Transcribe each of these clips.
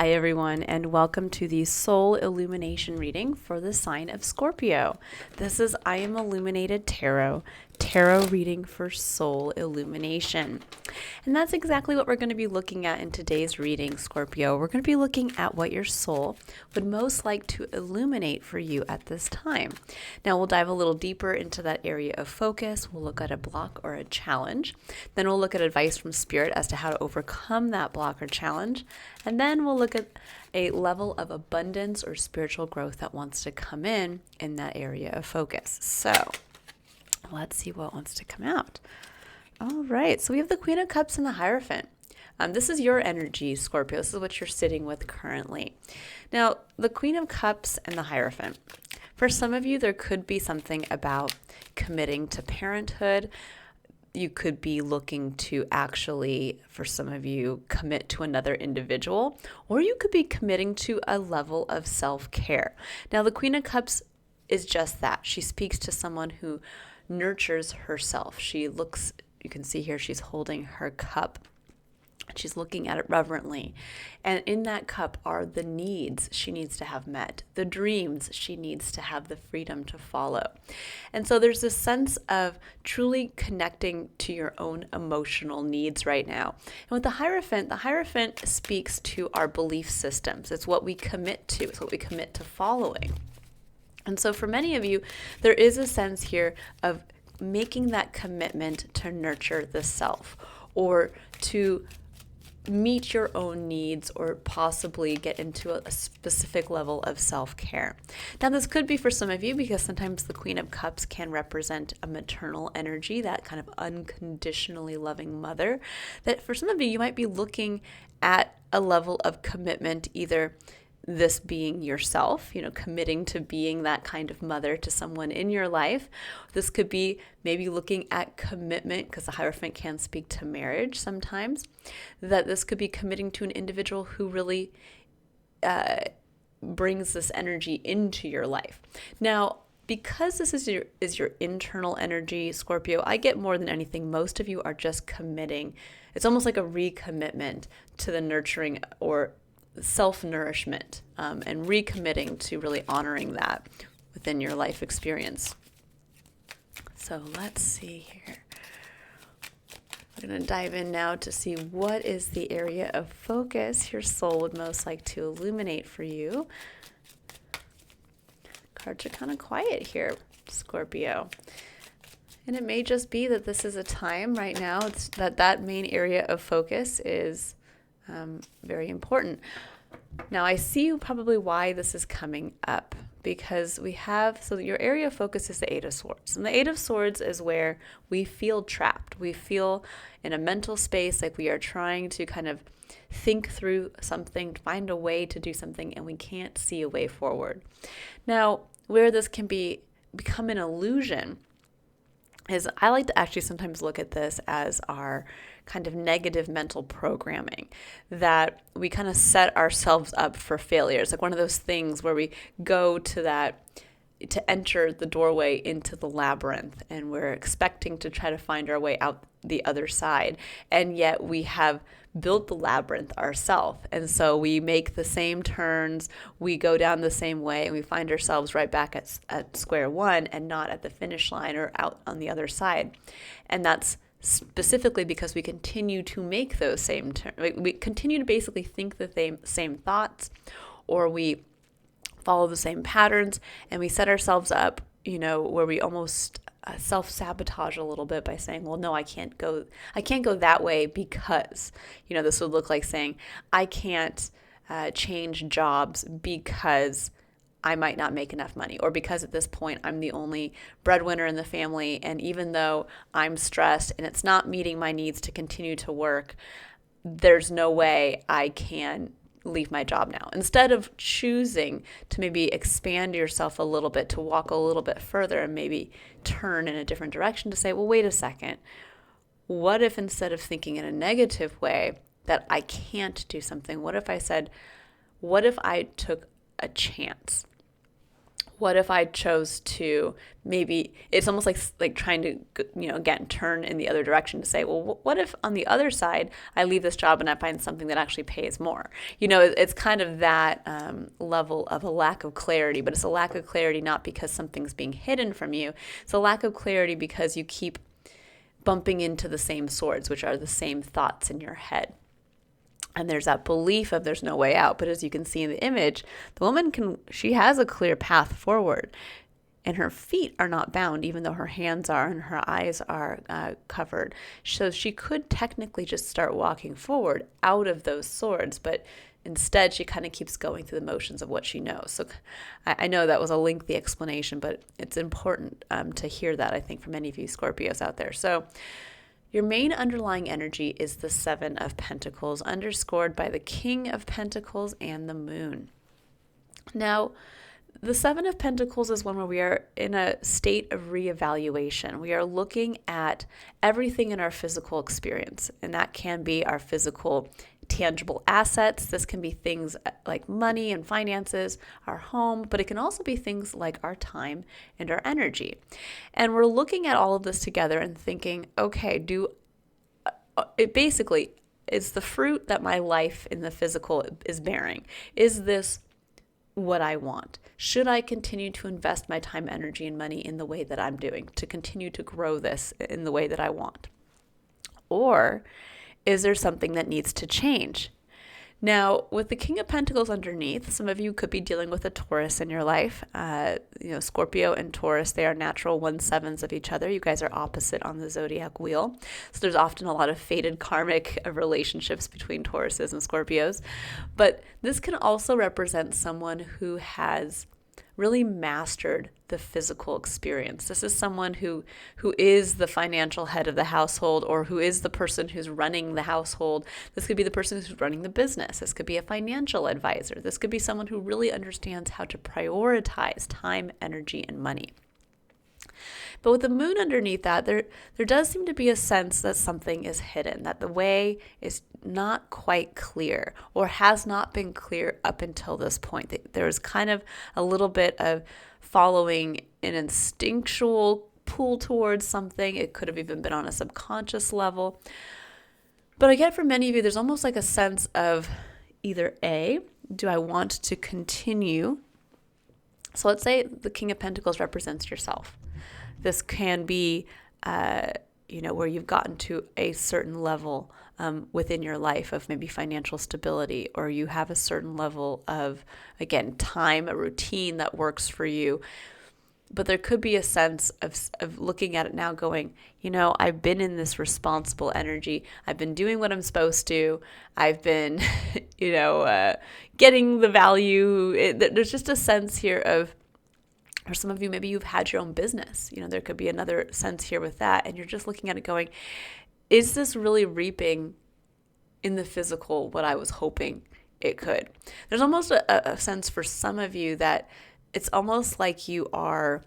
Hi everyone, and welcome to the Soul Illumination reading for the sign of Scorpio. This is I Am Illuminated Tarot reading for Soul Illumination. And that's exactly what we're going to be looking at in today's reading, Scorpio. We're going to be looking at what your soul would most like to illuminate for you at this time. Now we'll dive a little deeper into that area of focus. We'll look at a block or a challenge. Then we'll look at advice from Spirit as to how to overcome that block or challenge. And then we'll look at a level of abundance or spiritual growth that wants to come in that area of focus. So let's see what wants to come out. All right, so we have the Queen of Cups and the Hierophant. This is your energy, Scorpio. This is what you're sitting with currently. Now, the Queen of Cups and the Hierophant. For some of you, there could be something about committing to parenthood. You could be looking to actually, for some of you, commit to another individual, or you could be committing to a level of self-care. Now, the Queen of Cups is just that. She speaks to someone who nurtures herself. She looks, you can see here, she's holding her cup. She's looking at it reverently. And in that cup are the needs she needs to have met, the dreams she needs to have the freedom to follow. And so there's this sense of truly connecting to your own emotional needs right now. And with the Hierophant speaks to our belief systems. It's what we commit to. It's what we commit to following. And so for many of you, there is a sense here of making that commitment to nurture the self or to meet your own needs or possibly get into a specific level of self-care. Now, this could be for some of you because sometimes the Queen of Cups can represent a maternal energy, that kind of unconditionally loving mother, that for some of you, you might be looking at a level of commitment, either this being yourself, committing to being that kind of mother to someone in your life. This could be maybe looking at commitment, because the Hierophant can speak to marriage sometimes, that this could be committing to an individual who really brings this energy into your life. Now, because this is your internal energy, Scorpio, I get more than anything, most of you are just committing. It's almost like a recommitment to the nurturing or self-nourishment and recommitting to really honoring that within your life experience. So let's see here. We're going to dive in now to see what is the area of focus your soul would most like to illuminate for you. Cards are kind of quiet here, Scorpio. And it may just be that this is a time right now that main area of focus is very important. Now, I see probably why this is coming up, because so your area of focus is the Eight of Swords. And the Eight of Swords is where we feel trapped. We feel in a mental space like we are trying to kind of think through something, find a way to do something, and we can't see a way forward. Now, where this can become an illusion is I like to actually sometimes look at this as our kind of negative mental programming, that we kind of set ourselves up for failure. It's like one of those things where we go to enter the doorway into the labyrinth, and we're expecting to try to find our way out the other side. And yet we have built the labyrinth ourselves. And so we make the same turns, we go down the same way, and we find ourselves right back at square one and not at the finish line or out on the other side. And that's specifically because we continue to make those same turns. We continue to basically think the same thoughts, or we follow the same patterns, and we set ourselves up, where we almost self-sabotage a little bit by saying, well, no, I can't go that way because, this would look like saying, I can't change jobs because I might not make enough money, or because at this point I'm the only breadwinner in the family, and even though I'm stressed and it's not meeting my needs to continue to work, there's no way I can leave my job now. Instead of choosing to maybe expand yourself a little bit, to walk a little bit further and maybe turn in a different direction, to say, well, wait a second, what if instead of thinking in a negative way that I can't do something, what if I took a chance? what if I chose to, maybe it's almost like trying to, again, turn in the other direction to say, well, what if on the other side I leave this job and I find something that actually pays more? It's kind of that level of a lack of clarity, but it's a lack of clarity not because something's being hidden from you. It's a lack of clarity because you keep bumping into the same swords, which are the same thoughts in your head. And there's that belief of there's no way out. But as you can see in the image, the woman she has a clear path forward. And her feet are not bound, even though her hands are and her eyes are covered. So she could technically just start walking forward out of those swords. But instead, she kind of keeps going through the motions of what she knows. So I know that was a lengthy explanation, but it's important to hear that, I think, for many of you Scorpios out there. So your main underlying energy is the Seven of Pentacles, underscored by the King of Pentacles and the Moon. Now, the Seven of Pentacles is one where we are in a state of reevaluation. We are looking at everything in our physical experience, and that can be our physical tangible assets. This can be things like money and finances, our home, but it can also be things like our time and our energy. And we're looking at all of this together and thinking, okay, it basically is the fruit that my life in the physical is bearing. Is this what I want? Should I continue to invest my time, energy, and money in the way that I'm doing to continue to grow this in the way that I want? Or is there something that needs to change? Now, with the King of Pentacles underneath, some of you could be dealing with a Taurus in your life. Scorpio and Taurus, they are natural 1/7 of each other. You guys are opposite on the Zodiac wheel. So there's often a lot of fated karmic relationships between Tauruses and Scorpios. But this can also represent someone who has really mastered the physical experience. This is someone who is the financial head of the household, or who is the person who's running the household. This could be the person who's running the business. This could be a financial advisor. This could be someone who really understands how to prioritize time, energy, and money. But with the moon underneath that, there does seem to be a sense that something is hidden, that the way is not quite clear or has not been clear up until this point. There's kind of a little bit of following an instinctual pull towards something. It could have even been on a subconscious level. But I get for many of you, there's almost like a sense of either A, do I want to continue? So let's say the King of Pentacles represents yourself. This can be, where you've gotten to a certain level within your life of maybe financial stability, or you have a certain level of, again, time, a routine that works for you. But there could be a sense of looking at it now going, I've been in this responsible energy. I've been doing what I'm supposed to. I've been, getting the value. There's just a sense here of, or some of you, maybe you've had your own business. There could be another sense here with that. And you're just looking at it going, is this really reaping in the physical what I was hoping it could? There's almost a sense for some of you that it's almost like you are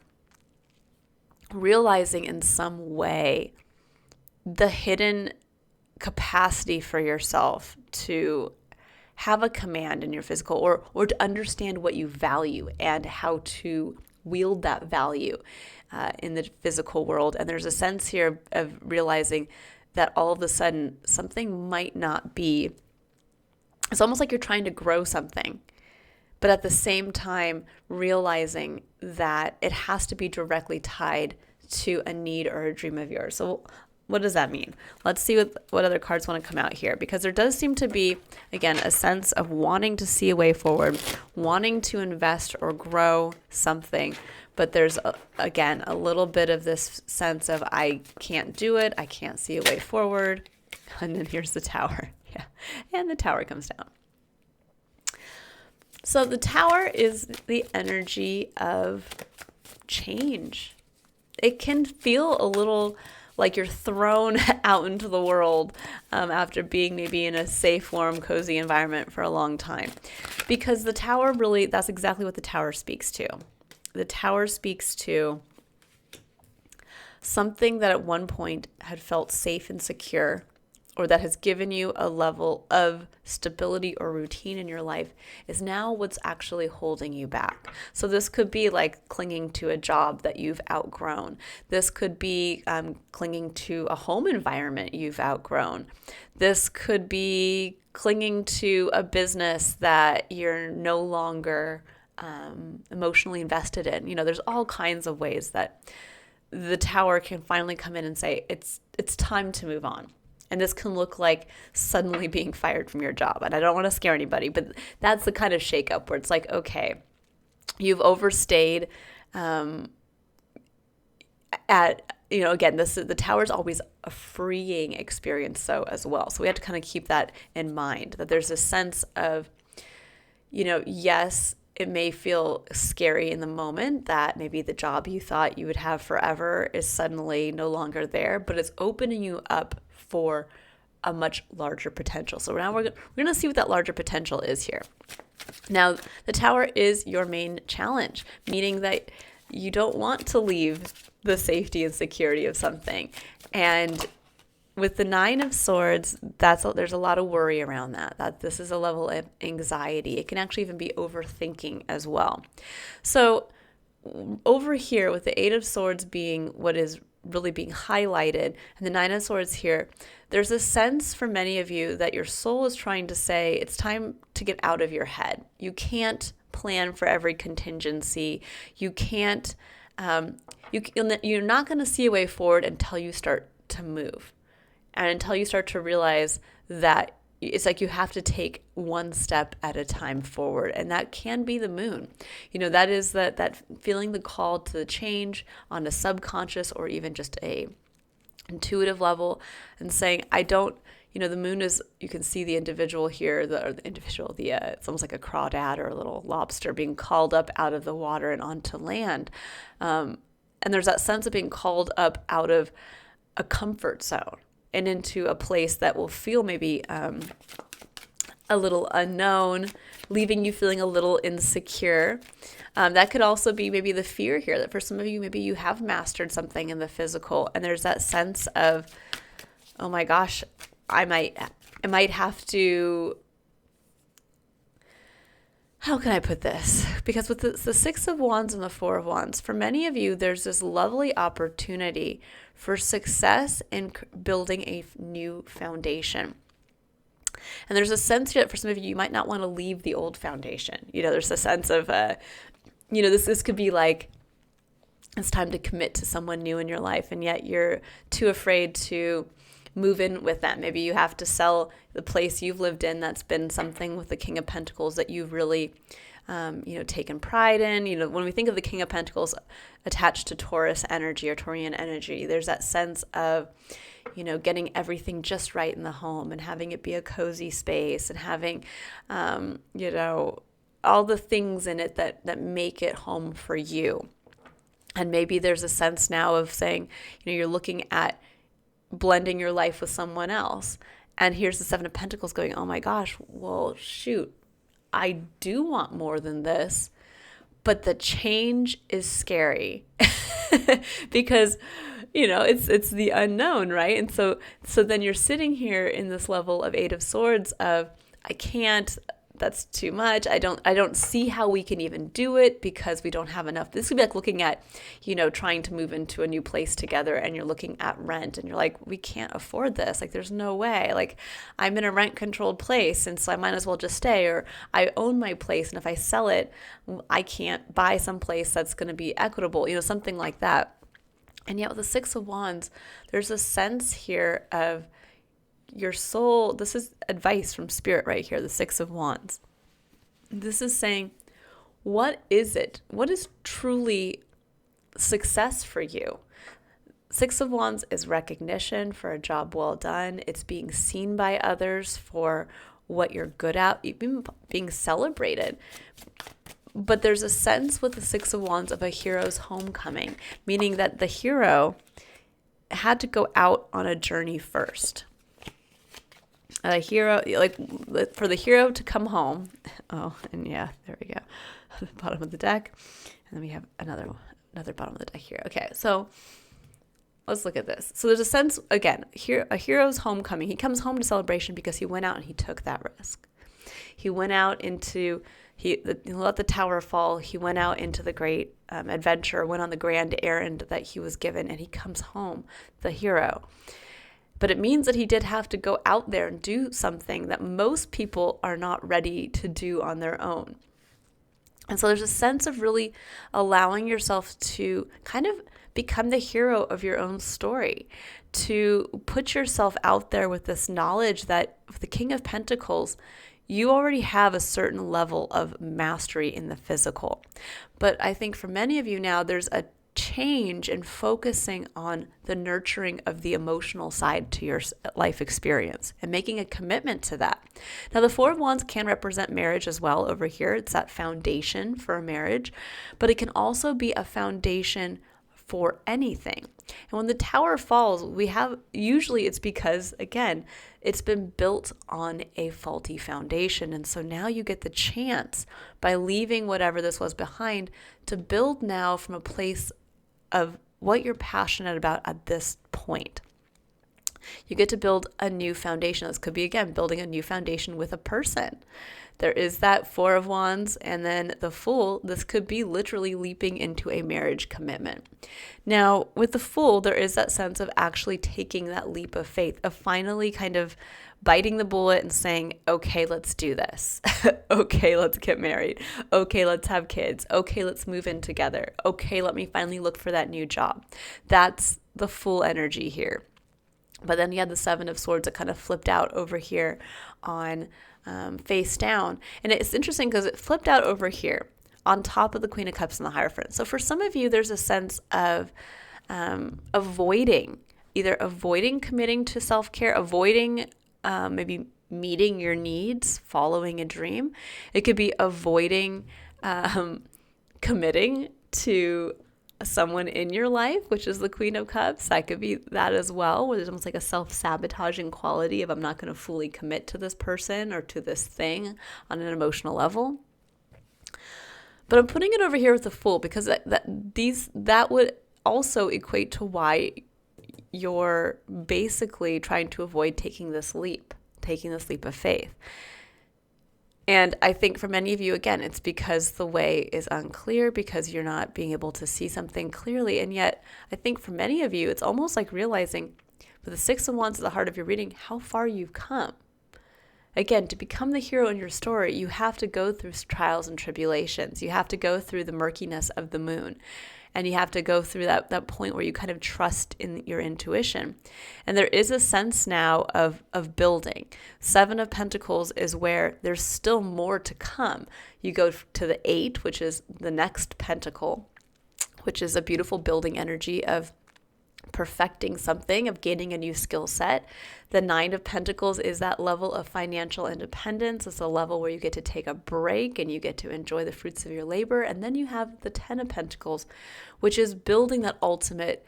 realizing in some way the hidden capacity for yourself to have a command in your physical, or to understand what you value and how to wield that value in the physical world. And there's a sense here of realizing that all of a sudden something might not be, it's almost like you're trying to grow something, but at the same time realizing that it has to be directly tied to a need or a dream of yours. So what does that mean? Let's see what other cards want to come out here, because there does seem to be, again, a sense of wanting to see a way forward, wanting to invest or grow something. But there's, again, a little bit of this sense of I can't do it. I can't see a way forward. And then here's the Tower. Yeah. And the Tower comes down. So the Tower is the energy of change. It can feel a little like you're thrown out into the world after being maybe in a safe, warm, cozy environment for a long time. Because the Tower really, that's exactly what the Tower speaks to. The Tower speaks to something that at one point had felt safe and secure, or that has given you a level of stability or routine in your life is now what's actually holding you back. So this could be like clinging to a job that you've outgrown. This could be clinging to a home environment you've outgrown. This could be clinging to a business that you're no longer emotionally invested in. There's all kinds of ways that the Tower can finally come in and say, it's time to move on. And this can look like suddenly being fired from your job. And I don't want to scare anybody, but that's the kind of shakeup where it's like, okay, you've overstayed again, the Tower is always a freeing experience as well. So we have to kind of keep that in mind, that there's a sense of, yes, it may feel scary in the moment that maybe the job you thought you would have forever is suddenly no longer there, but it's opening you up for a much larger potential. So now we're going to see what that larger potential is here. Now, the Tower is your main challenge, meaning that you don't want to leave the safety and security of something. And with the Nine of Swords, there's a lot of worry around that this is a level of anxiety. It can actually even be overthinking as well. So over here with the Eight of Swords being what is really being highlighted and the Nine of Swords here, there's a sense for many of you that your soul is trying to say it's time to get out of your head. You can't plan for every contingency. You can't, you're not going to see a way forward until you start to move. And until you start to realize that it's like you have to take one step at a time forward. And that can be the moon. That is that feeling the call to the change on a subconscious or even just a intuitive level and saying, the moon is, you can see the individual here, it's almost like a crawdad or a little lobster being called up out of the water and onto land. And there's that sense of being called up out of a comfort zone and into a place that will feel maybe a little unknown, leaving you feeling a little insecure. That could also be maybe the fear here that for some of you, maybe you have mastered something in the physical and there's that sense of, oh my gosh, I might have to, how can I put this? Because with the Six of Wands and the Four of Wands, for many of you, there's this lovely opportunity for success in building a new foundation. And there's a sense here that for some of you, you might not want to leave the old foundation. There's a sense of, this could be like, it's time to commit to someone new in your life, and yet you're too afraid to move in with them. Maybe you have to sell the place you've lived in that's been something with the King of Pentacles that you've really taken pride in. When we think of the King of Pentacles attached to Taurus energy or Taurian energy, there's that sense of, getting everything just right in the home and having it be a cozy space and having, all the things in it that make it home for you. And maybe there's a sense now of saying, you're looking at blending your life with someone else. And here's the Seven of Pentacles going, oh my gosh, well, shoot, I do want more than this, but the change is scary because, it's the unknown, right? And so then you're sitting here in this level of Eight of Swords of, I can't, that's too much. I don't see how we can even do it because we don't have enough. This would be like looking at, trying to move into a new place together and you're looking at rent and you're like, we can't afford this. Like, there's no way. Like, I'm in a rent controlled place and so I might as well just stay, or I own my place and if I sell it, I can't buy some place that's going to be equitable, something like that. And yet with the Six of Wands, there's a sense here of your soul. This is advice from Spirit right here, the Six of Wands. This is saying, what is it? What is truly success for you? Six of Wands is recognition for a job well done. It's being seen by others for what you're good at, even being celebrated. But there's a sense with the Six of Wands of a hero's homecoming, meaning that the hero had to go out on a journey first. A hero, like for the hero to come home. Oh, and yeah, there we go. The bottom of the deck. And then we have another bottom of the deck here. Okay, so let's look at this. So there's a sense, again, here, a hero's homecoming. He comes home to celebration because he went out and he took that risk. He went out into, he let the tower fall. He went out into the great adventure, went on the grand errand that he was given, and he comes home, the hero. But it means that he did have to go out there and do something that most people are not ready to do on their own. And so there's a sense of really allowing yourself to kind of become the hero of your own story, to put yourself out there with this knowledge that with the King of Pentacles, you already have a certain level of mastery in the physical. But I think for many of you now, there's a change in focusing on the nurturing of the emotional side to your life experience and making a commitment to that. Now, the Four of Wands can represent marriage as well over here. It's that foundation for a marriage, but it can also be a foundation for anything. And when the tower falls, usually it's because, again, it's been built on a faulty foundation. And so now you get the chance, by leaving whatever this was behind, to build now from a place of what you're passionate about at this point. You get to build a new foundation. This could be, again, building a new foundation with a person. There is that Four of Wands, and then the Fool. This could be literally leaping into a marriage commitment. Now, with the Fool, there is that sense of actually taking that leap of faith, of finally kind of biting the bullet and saying, okay, let's do this. Okay, let's get married. Okay, let's have kids. Okay, let's move in together. Okay, let me finally look for that new job. That's the Fool energy here. But then you had the Seven of Swords that kind of flipped out over here on face down. And it's interesting because it flipped out over here on top of the Queen of Cups and the Hierophant. So for some of you, there's a sense of avoiding committing to self-care, avoiding maybe meeting your needs, following a dream. It could be avoiding committing to someone in your life, which is the Queen of Cups. That could be that as well, where there's almost like a self-sabotaging quality of I'm not going to fully commit to this person or to this thing on an emotional level. But I'm putting it over here with the Fool because that would also equate to why you're basically trying to avoid taking this leap of faith. And I think for many of you, again, it's because the way is unclear, because you're not being able to see something clearly. And yet, I think for many of you, it's almost like realizing with the Six of Wands at the heart of your reading, how far you've come. Again, to become the hero in your story, you have to go through trials and tribulations. You have to go through the murkiness of the moon. And you have to go through that point where you kind of trust in your intuition. And there is a sense now of building. Seven of Pentacles is where there's still more to come. You go to the Eight, which is the next pentacle, which is a beautiful building energy of perfecting something, of gaining a new skill set. The Nine of Pentacles is that level of financial independence. It's a level where you get to take a break and you get to enjoy the fruits of your labor. And then you have the Ten of Pentacles, which is building that ultimate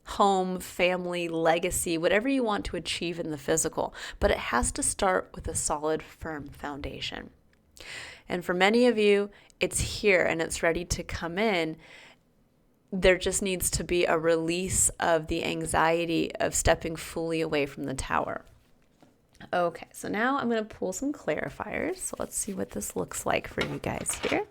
home, family, legacy, whatever you want to achieve in the physical. But it has to start with a solid, firm foundation. And for many of you, it's here and it's ready to come in. There just needs to be a release of the anxiety of stepping fully away from the tower. Okay, so now I'm going to pull some clarifiers. So let's see what this looks like for you guys here.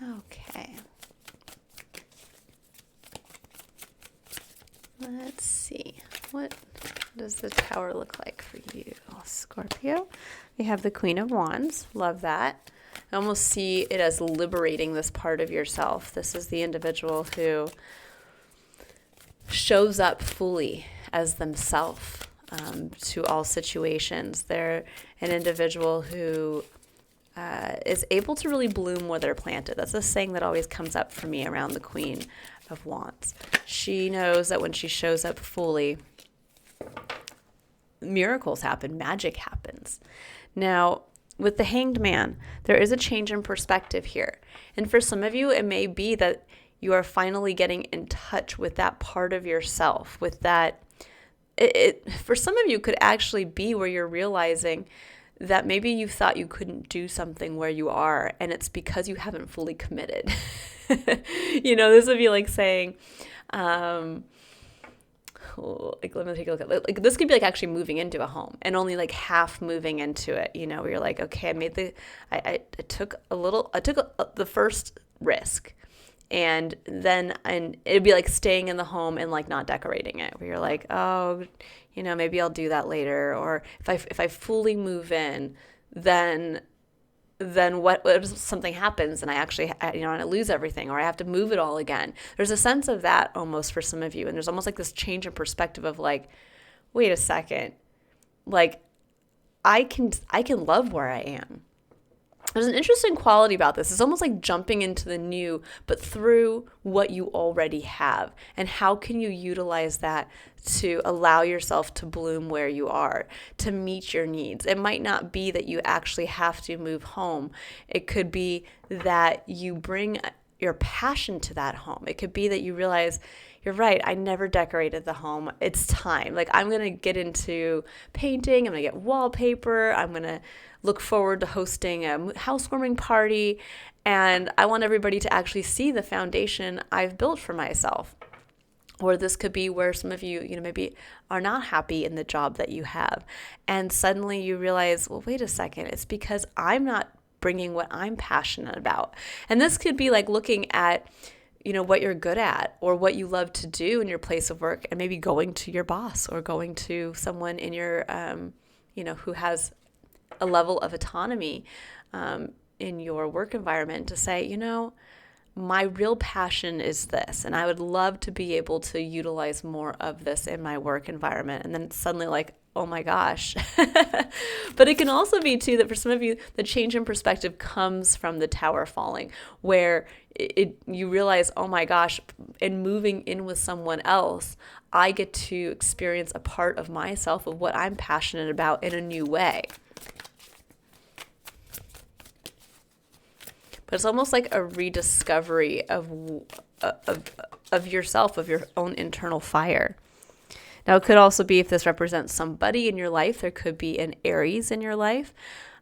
Okay. Let's see. What does the tower look like for you, Scorpio? We have the Queen of Wands. Love that. I almost see it as liberating this part of yourself. This is the individual who shows up fully as themselves to all situations. They're an individual who is able to really bloom where they're planted. That's a saying that always comes up for me around the Queen of Wands. She knows that when she shows up fully, miracles happen, magic happens. Now, with the Hanged Man, there is a change in perspective here. And for some of you, it may be that you are finally getting in touch with that part of yourself, with that. For some of you, it could actually be where you're realizing that maybe you thought you couldn't do something where you are, and it's because you haven't fully committed. This would be like saying, let me take a look at like this could be like actually moving into a home and only like half moving into it, where you're like, okay, I took the first risk. And it'd be like staying in the home and like not decorating it, where you're like, oh, maybe I'll do that later. Or if I fully move in, then what if something happens and I lose everything, or I have to move it all again? There's a sense of that almost for some of you. And there's almost like this change in perspective of like, wait a second, like I can love where I am. There's an interesting quality about this. It's almost like jumping into the new, but through what you already have. And how can you utilize that to allow yourself to bloom where you are, to meet your needs? It might not be that you actually have to move home. It could be that you bring your passion to that home. It could be that you realize, you're right, I never decorated the home. It's time. Like, I'm going to get into painting. I'm going to get wallpaper. I'm going to look forward to hosting a housewarming party. And I want everybody to actually see the foundation I've built for myself. Or this could be where some of you, maybe are not happy in the job that you have. And suddenly you realize, well, wait a second. It's because I'm not bringing what I'm passionate about. And this could be like looking at what you're good at or what you love to do in your place of work, and maybe going to your boss or going to someone in your, who has a level of autonomy in your work environment to say, my real passion is this, and I would love to be able to utilize more of this in my work environment. And then it's suddenly like, oh my gosh. But it can also be too that for some of you, the change in perspective comes from the tower falling, where you realize, oh my gosh, in moving in with someone else, I get to experience a part of myself, of what I'm passionate about, in a new way. But it's almost like a rediscovery of yourself, of your own internal fire. Now, it could also be, if this represents somebody in your life, there could be an Aries in your life,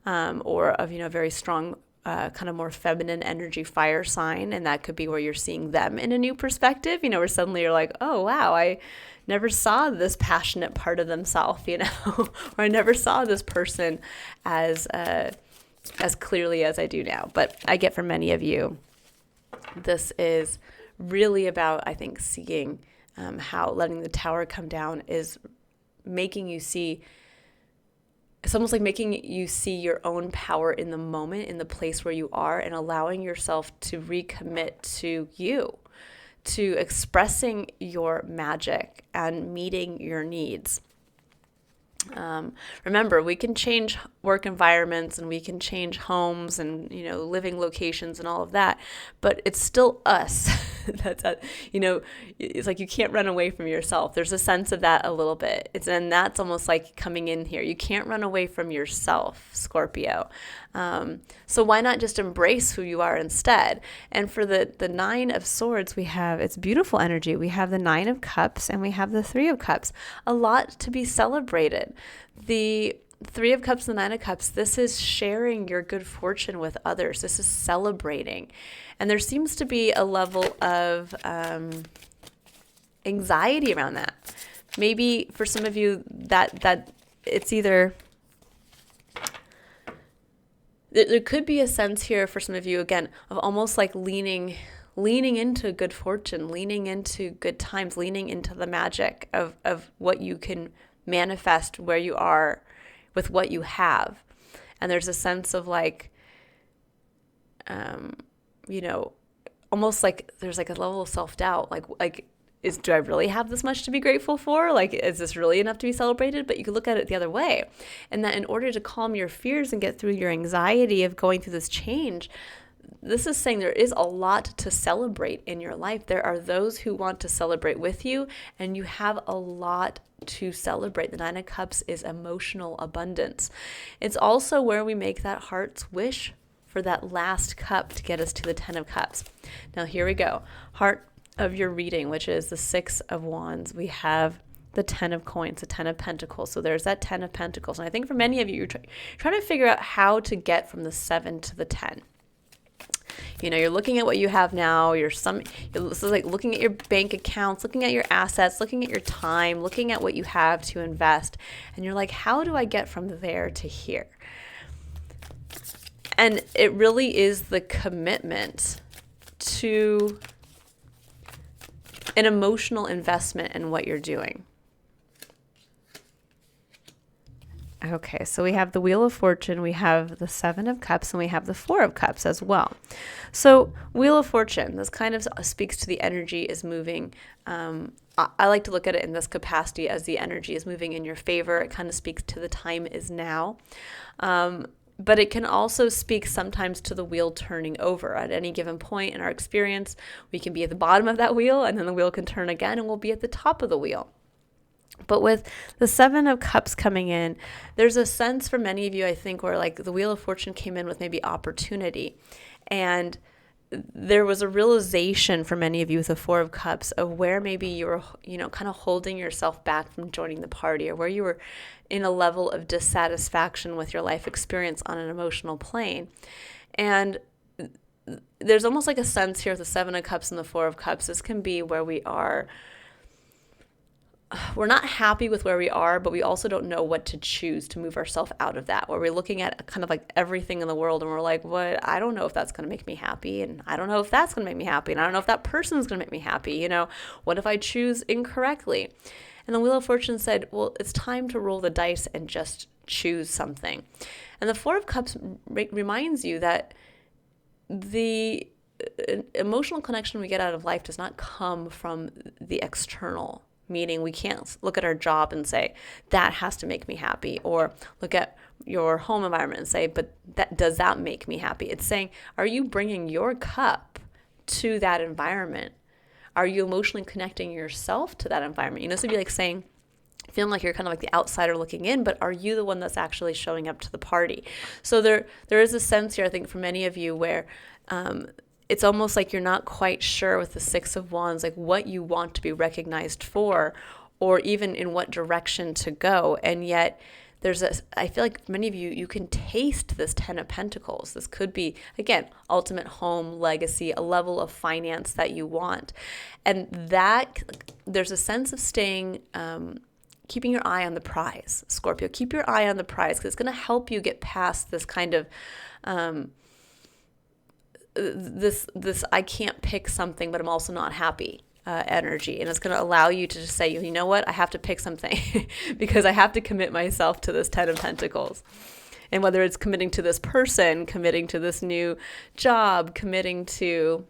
or of, very strong, kind of more feminine energy fire sign. And that could be where you're seeing them in a new perspective, where suddenly you're like, oh, wow, I never saw this passionate part of themselves, or I never saw this person as clearly as I do now. But I get for many of you, this is really about, I think, seeing how letting the tower come down is making you see. It's almost like making you see your own power in the moment, in the place where you are, and allowing yourself to recommit to you, to expressing your magic and meeting your needs. Remember, we can change work environments, and we can change homes and, living locations and all of that, but it's still us. It's like you can't run away from yourself. There's a sense of that a little bit. And that's almost like coming in here. You can't run away from yourself, Scorpio. So why not just embrace who you are instead? And for the Nine of Swords, it's beautiful energy. We have the Nine of Cups and we have the Three of Cups. A lot to be celebrated. The Three of Cups and the Nine of Cups, this is sharing your good fortune with others. This is celebrating. And there seems to be a level of anxiety around that. Maybe for some of you that it's either... There could be a sense here for some of you, again, of almost like leaning into good fortune, leaning into good times, leaning into the magic of what you can manifest where you are with what you have. And there's a sense of like, almost like there's like a level of self-doubt, do I really have this much to be grateful for? Like, is this really enough to be celebrated? But you could look at it the other way. And that in order to calm your fears and get through your anxiety of going through this change, this is saying there is a lot to celebrate in your life. There are those who want to celebrate with you, and you have a lot to celebrate. The Nine of Cups is emotional abundance. It's also where we make that heart's wish for that last cup to get us to the 10 of Cups. Now here we go. Heart of your reading, which is the 6 of Wands. We have the 10 of Coins, the 10 of Pentacles. So there's that 10 of Pentacles. And I think for many of you, you're trying to figure out how to get from the 7 to the 10. You know, you're looking at what you have now. This is like looking at your bank accounts, looking at your assets, looking at your time, looking at what you have to invest. And you're like, how do I get from there to here? And it really is the commitment to an emotional investment in what you're doing. Okay, so we have the Wheel of Fortune, we have the 7 of Cups, and we have the 4 of Cups as well. So Wheel of Fortune, this kind of speaks to the energy is moving. I like to look at it in this capacity as the energy is moving in your favor. It kind of speaks to the time is now. But it can also speak sometimes to the wheel turning over. At any given point in our experience, we can be at the bottom of that wheel, and then the wheel can turn again, and we'll be at the top of the wheel. But with the 7 of Cups coming in, there's a sense for many of you, I think, where like the Wheel of Fortune came in with maybe opportunity. And there was a realization for many of you with the 4 of Cups of where maybe you were, kind of holding yourself back from joining the party, or where you were in a level of dissatisfaction with your life experience on an emotional plane. And there's almost like a sense here with the 7 of Cups and the 4 of Cups. This can be where we're not happy with where we are, but we also don't know what to choose to move ourselves out of that, where we're looking at kind of like everything in the world and we're like, what? I don't know if that's going to make me happy, and I don't know if that's going to make me happy, and I don't know if that person is going to make me happy. What if I choose incorrectly? And the Wheel of Fortune said, well, it's time to roll the dice and just choose something. And the 4 of Cups reminds you that the emotional connection we get out of life does not come from the external. Meaning we can't look at our job and say, that has to make me happy, or look at your home environment and say, but does that make me happy? It's saying, are you bringing your cup to that environment? Are you emotionally connecting yourself to that environment? This would be like saying, feeling like you're kind of like the outsider looking in, but are you the one that's actually showing up to the party? So there is a sense here, I think, for many of you where it's almost like you're not quite sure with the 6 of Wands, like what you want to be recognized for, or even in what direction to go. And yet I feel like many of you can taste this 10 of Pentacles. This could be, again, ultimate home, legacy, a level of finance that you want. And that there's a sense of staying, keeping your eye on the prize. Scorpio, keep your eye on the prize, because it's going to help you get past this kind of, this I can't pick something, but I'm also not happy energy. And it's going to allow you to just say, you know what, I have to pick something because I have to commit myself to this 10 of Pentacles. And whether it's committing to this person, committing to this new job, committing to,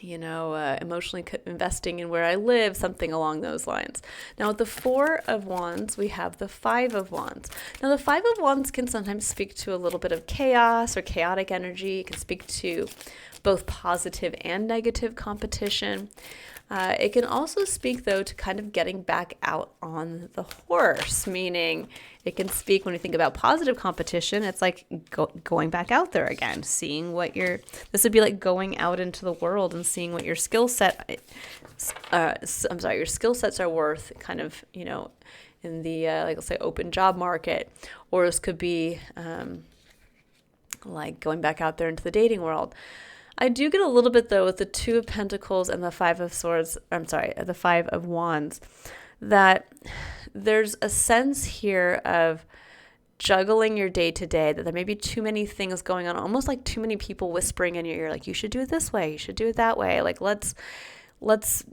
emotionally investing in where I live, something along those lines. Now, with the 4 of Wands, we have the 5 of Wands. Now, the 5 of Wands can sometimes speak to a little bit of chaos or chaotic energy. It can speak to both positive and negative competition. It can also speak, though, to kind of getting back out on the horse, meaning it can speak, when we think about positive competition, it's like going back out there again, seeing this would be like going out into the world and seeing what your skill sets are worth, kind of, in the, let's say, open job market. Or this could be like going back out there into the dating world. I do get a little bit, though, with the 2 of Pentacles and the 5 of Swords, the 5 of Wands, that there's a sense here of juggling your day to day, that there may be too many things going on, almost like too many people whispering in your ear, like, you should do it this way, you should do it that way, like, let's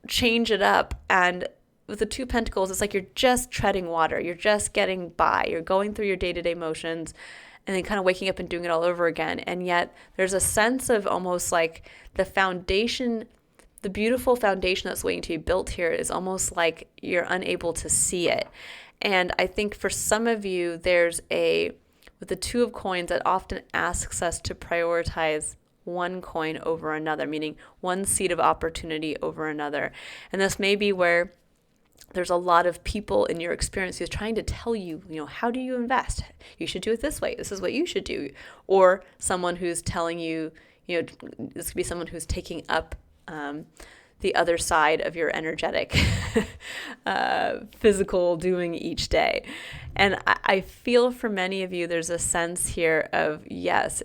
change it up. And with the 2 of Pentacles, it's like you're just treading water, you're just getting by, you're going through your day-to-day motions, and then kind of waking up and doing it all over again. And yet there's a sense of almost like the foundation, the beautiful foundation that's waiting to be built here is almost like you're unable to see it. And I think for some of you, with the 2 of Coins, that often asks us to prioritize one coin over another, meaning one seed of opportunity over another. And this may be where There's a lot of people in your experience who's trying to tell you, how do you invest? You should do it this way. This is what you should do. Or someone who's telling you, this could be someone who's taking up the other side of your energetic, physical doing each day. And I feel for many of you, there's a sense here of, yes,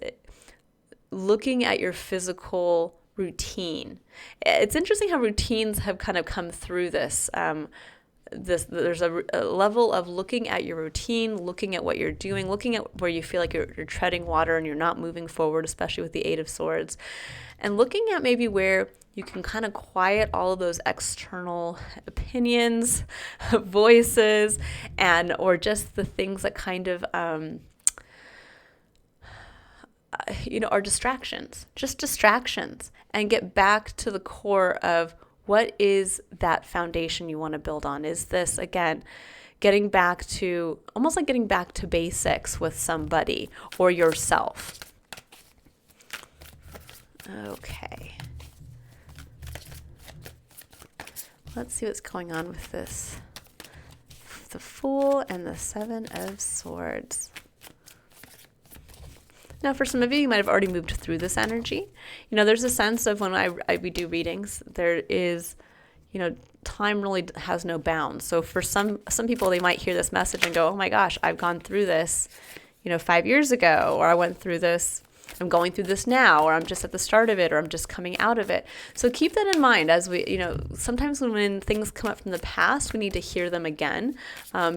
looking at your physical routine. It's interesting how routines have kind of come through this. There's a level of looking at your routine, looking at what you're doing, looking at where you feel like you're treading water and you're not moving forward, especially with the Eight of Swords, and looking at maybe where you can kind of quiet all of those external opinions, voices, or just the things that kind of are distractions, just distractions, and get back to the core of what is that foundation you want to build on. Is this, again, getting back to, almost like getting back to basics with somebody or yourself? Okay. Let's see what's going on with this. The Fool and the Seven of Swords. Now, for some of you, you might have already moved through this energy. There's a sense of when we do readings, there is, time really has no bounds. So for some people, they might hear this message and go, oh my gosh, I've gone through this, 5 years ago, or I went through this, I'm going through this now, or I'm just at the start of it, or I'm just coming out of it. So keep that in mind as we, sometimes when things come up from the past, we need to hear them again,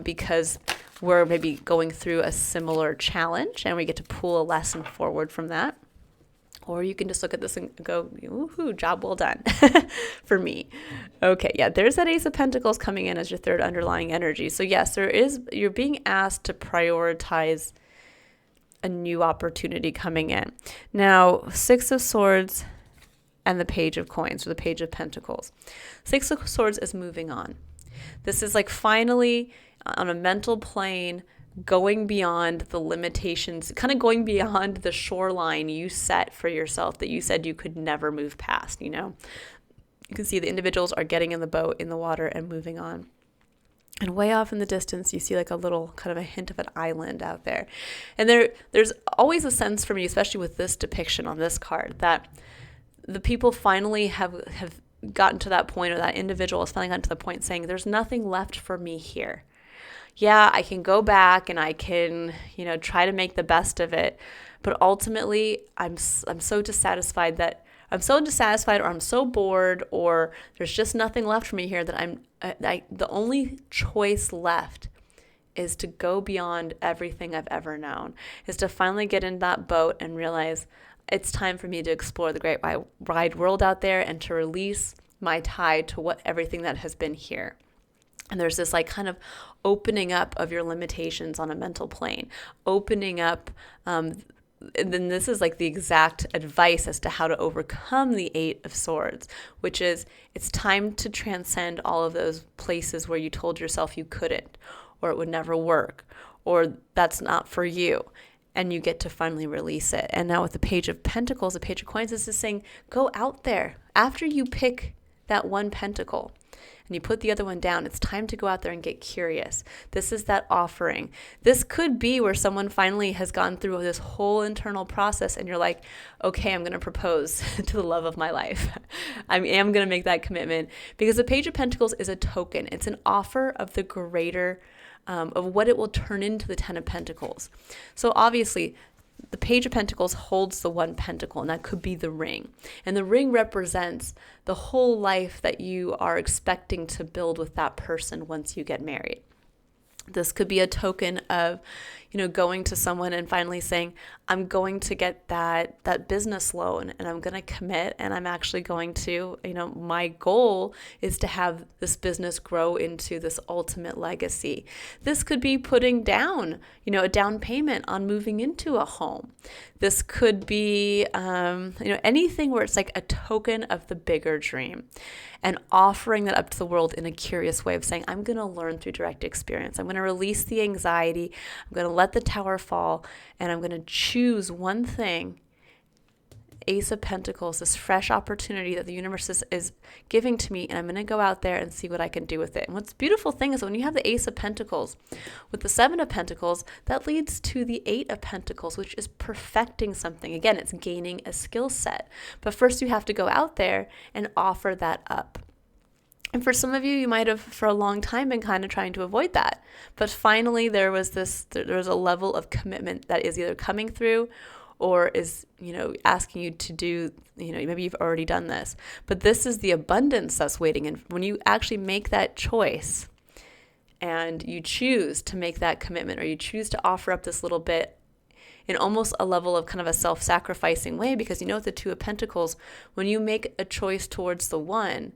because we're maybe going through a similar challenge and we get to pull a lesson forward from that. Or you can just look at this and go, woohoo, job well done for me. Okay, yeah, there's that Ace of Pentacles coming in as your third underlying energy. So yes, you're being asked to prioritize a new opportunity coming in. Now, Six of Swords and the Page of Coins, or the Page of Pentacles. Six of Swords is moving on. This is like finally on a mental plane, going beyond the limitations, kind of going beyond the shoreline you set for yourself that you said you could never move past, You can see the individuals are getting in the boat, in the water, and moving on. And way off in the distance, you see like a little kind of a hint of an island out there. And there's always a sense for me, especially with this depiction on this card, that the people finally have gotten to that point, or that individual has finally gotten to the point saying, there's nothing left for me here. Yeah, I can go back and I can, try to make the best of it. But ultimately, I'm so dissatisfied, or I'm so bored, or there's just nothing left for me here, that the only choice left is to go beyond everything I've ever known, is to finally get in that boat and realize it's time for me to explore the great wide world out there and to release my tie to everything that has been here. And there's this like kind of opening up of your limitations on a mental plane, opening up, and then this is like the exact advice as to how to overcome the Eight of Swords, which is it's time to transcend all of those places where you told yourself you couldn't, or it would never work, or that's not for you. And you get to finally release it. And now with the Page of Pentacles, the Page of Coins, this is saying, go out there. After you pick that one pentacle and you put the other one down, it's time to go out there and get curious. This is that offering. This could be where someone finally has gone through this whole internal process and you're like, okay, I'm going to propose to the love of my life. I am going to make that commitment, because the Page of Pentacles is a token. It's an offer of the greater of what it will turn into the Ten of Pentacles. So obviously, the Page of Pentacles holds the one pentacle, and that could be the ring. And the ring represents the whole life that you are expecting to build with that person once you get married. This could be a token of, going to someone and finally saying, I'm going to get that business loan, and I'm going to commit, and I'm actually going to, my goal is to have this business grow into this ultimate legacy. This could be putting down, a down payment on moving into a home. This could be, anything where it's like a token of the bigger dream, and offering that up to the world in a curious way of saying, I'm going to learn through direct experience. I'm going to release the anxiety. I'm going to let the tower fall, and I'm going to choose one thing Ace of Pentacles, this fresh opportunity that the universe is giving to me, and I'm going to go out there and see what I can do with it. And what's beautiful thing is when you have the Ace of Pentacles with the Seven of Pentacles, that leads to the Eight of Pentacles, which is perfecting something. Again, it's gaining a skill set. But first you have to go out there and offer that up. And for some of you, you might have for a long time been kind of trying to avoid that. But finally, there was a level of commitment that is either coming through or is, asking you to do, maybe you've already done this. But this is the abundance that's waiting. And when you actually make that choice and you choose to make that commitment, or you choose to offer up this little bit in almost a level of kind of a self-sacrificing way, because with the Two of Pentacles, when you make a choice towards the one,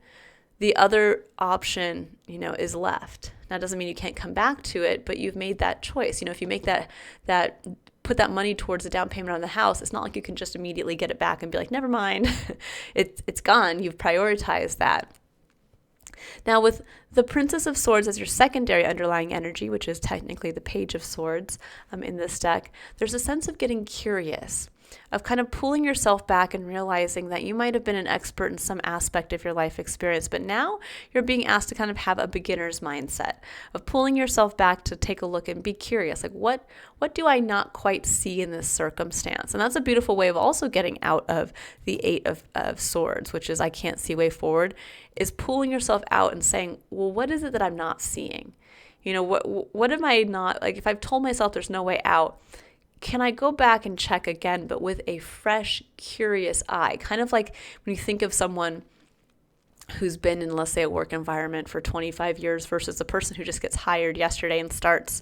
the other option, is left. That doesn't mean you can't come back to it, but you've made that choice. If you make that put that money towards the down payment on the house, it's not like you can just immediately get it back and be like, never mind, it's gone. You've prioritized that. Now with the Princess of Swords as your secondary underlying energy, which is technically the Page of Swords in this deck, there's a sense of getting curious, of kind of pulling yourself back and realizing that you might have been an expert in some aspect of your life experience, but now you're being asked to kind of have a beginner's mindset of pulling yourself back to take a look and be curious. Like, what do I not quite see in this circumstance? And that's a beautiful way of also getting out of the Eight of Swords, which is I can't see way forward, is pulling yourself out and saying, well, what is it that I'm not seeing? What am I not, like, if I've told myself there's no way out, can I go back and check again, but with a fresh, curious eye? Kind of like when you think of someone who's been in, let's say, a work environment for 25 years versus the person who just gets hired yesterday and starts,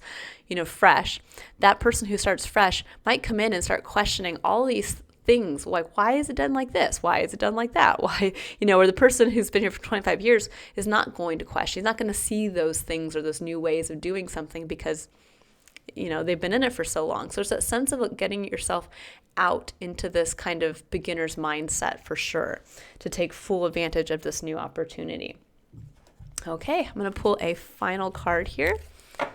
fresh. That person who starts fresh might come in and start questioning all these things, like, why is it done like this? Why is it done like that? Why, or the person who's been here for 25 years is not going to question. He's not going to see those things or those new ways of doing something because they've been in it for so long. So there's that sense of getting yourself out into this kind of beginner's mindset for sure to take full advantage of this new opportunity. Okay, I'm going to pull a final card here. I'm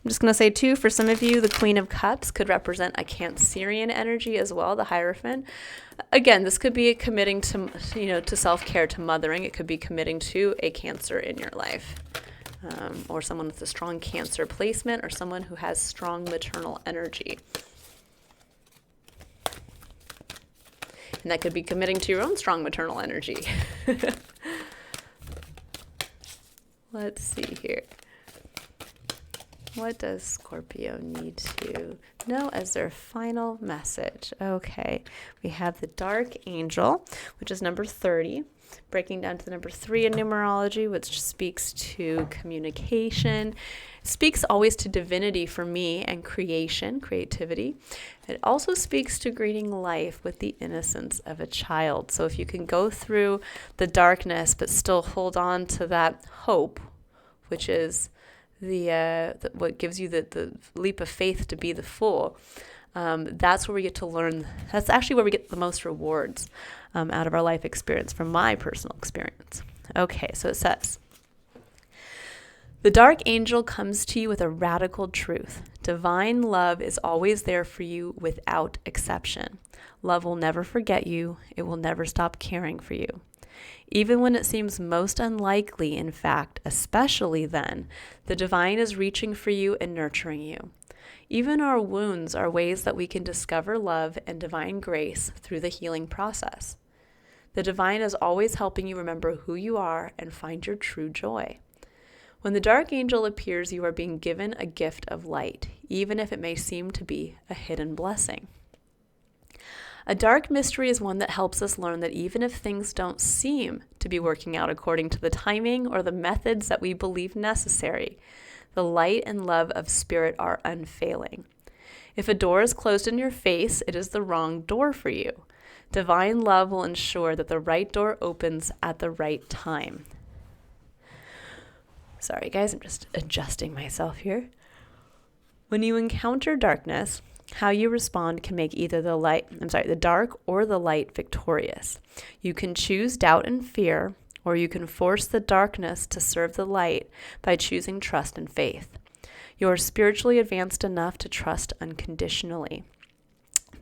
just going to say too, for some of you, the Queen of Cups could represent a Cancerian energy as well, the Hierophant. Again, this could be committing to, to self-care, to mothering. It could be committing to a Cancer in your life. Or someone with a strong Cancer placement, or someone who has strong maternal energy. And that could be committing to your own strong maternal energy. Let's see here. What does Scorpio need to know as their final message? Okay, we have the Dark Angel, which is number 30. Breaking down to the number 3 in numerology, which speaks to communication, speaks always to divinity for me and creativity. It also speaks to greeting life with the innocence of a child. So if you can go through the darkness but still hold on to that hope, which is what gives you the leap of faith to be the fool, that's where we get to learn. That's actually where we get the most rewards out of our life experience, from my personal experience. Okay, so it says, the Dark Angel comes to you with a radical truth. Divine love is always there for you without exception. Love will never forget you. It will never stop caring for you. Even when it seems most unlikely, in fact, especially then, the divine is reaching for you and nurturing you. Even our wounds are ways that we can discover love and divine grace through the healing process. The divine is always helping you remember who you are and find your true joy. When the Dark Angel appears, you are being given a gift of light, even if it may seem to be a hidden blessing. A dark mystery is one that helps us learn that even if things don't seem to be working out according to the timing or the methods that we believe necessary, the light and love of spirit are unfailing. If a door is closed in your face, it is the wrong door for you. Divine love will ensure that the right door opens at the right time. Sorry guys, I'm just adjusting myself here. When you encounter darkness, how you respond can make either the dark or the light victorious. You can choose doubt and fear, or you can force the darkness to serve the light by choosing trust and faith. You are spiritually advanced enough to trust unconditionally.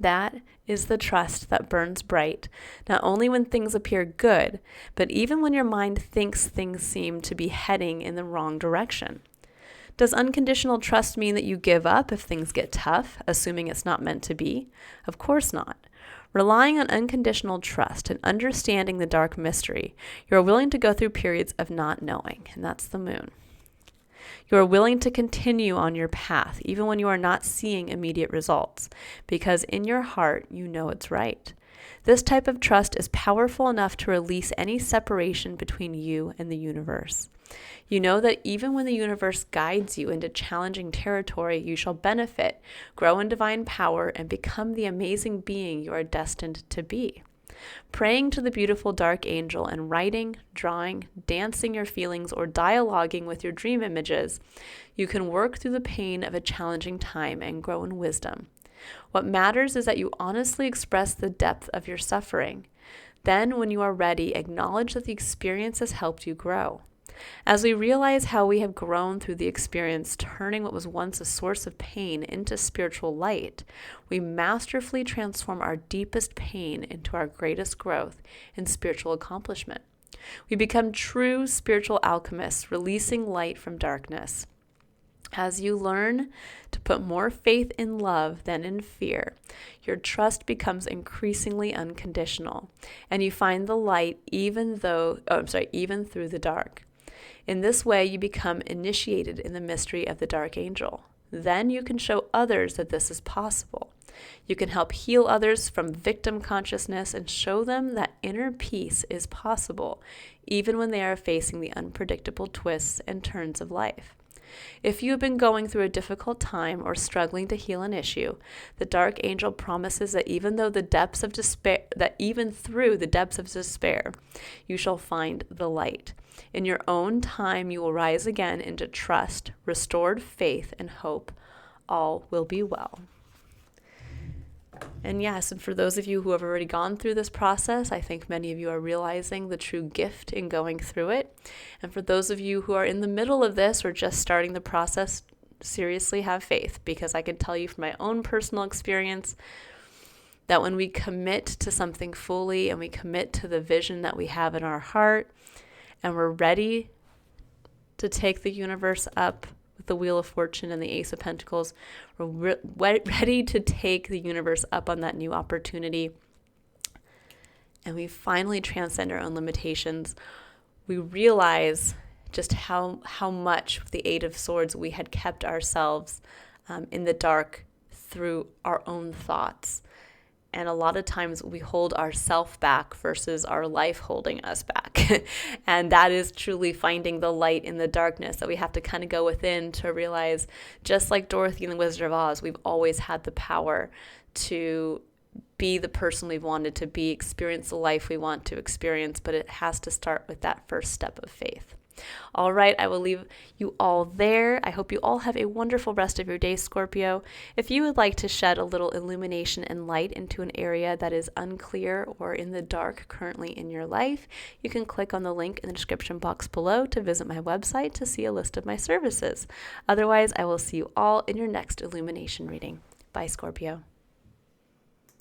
That is the trust that burns bright, not only when things appear good, but even when your mind thinks things seem to be heading in the wrong direction. Does unconditional trust mean that you give up if things get tough, assuming it's not meant to be? Of course not. Relying on unconditional trust and understanding the dark mystery, you are willing to go through periods of not knowing, and that's the moon. You are willing to continue on your path, even when you are not seeing immediate results, because in your heart, you know it's right. This type of trust is powerful enough to release any separation between you and the universe. You know that even when the universe guides you into challenging territory, you shall benefit, grow in divine power, and become the amazing being you are destined to be. Praying to the beautiful dark angel and writing, drawing, dancing your feelings, or dialoguing with your dream images, you can work through the pain of a challenging time and grow in wisdom. What matters is that you honestly express the depth of your suffering. Then, when you are ready, acknowledge that the experience has helped you grow. As we realize how we have grown through the experience, turning what was once a source of pain into spiritual light, we masterfully transform our deepest pain into our greatest growth and spiritual accomplishment. We become true spiritual alchemists, releasing light from darkness. As you learn to put more faith in love than in fear, your trust becomes increasingly unconditional, and you find the light even through the dark. In this way, you become initiated in the mystery of the dark angel. Then you can show others that this is possible. You can help heal others from victim consciousness and show them that inner peace is possible, even when they are facing the unpredictable twists and turns of life. If you have been going through a difficult time or struggling to heal an issue, the dark angel promises that even through the depths of despair, you shall find the light. In your own time, you will rise again into trust, restored faith, and hope. All will be well. And yes, and for those of you who have already gone through this process, I think many of you are realizing the true gift in going through it. And for those of you who are in the middle of this or just starting the process, seriously have faith, because I can tell you from my own personal experience that when we commit to something fully and we commit to the vision that we have in our heart, and we're ready to take the universe up with the Wheel of Fortune and the Ace of Pentacles, we're ready to take the universe up on that new opportunity, and we finally transcend our own limitations, we realize just how much with the Eight of Swords we had kept ourselves in the dark through our own thoughts. And a lot of times we hold ourself back versus our life holding us back. And that is truly finding the light in the darkness, that we have to kind of go within to realize, just like Dorothy and the Wizard of Oz, we've always had the power to be the person we've wanted to be, experience the life we want to experience, but it has to start with that first step of faith. All right, I will leave you all there. I hope you all have a wonderful rest of your day, Scorpio. If you would like to shed a little illumination and light into an area that is unclear or in the dark currently in your life, you can click on the link in the description box below to visit my website to see a list of my services. Otherwise, I will see you all in your next illumination reading. Bye, Scorpio.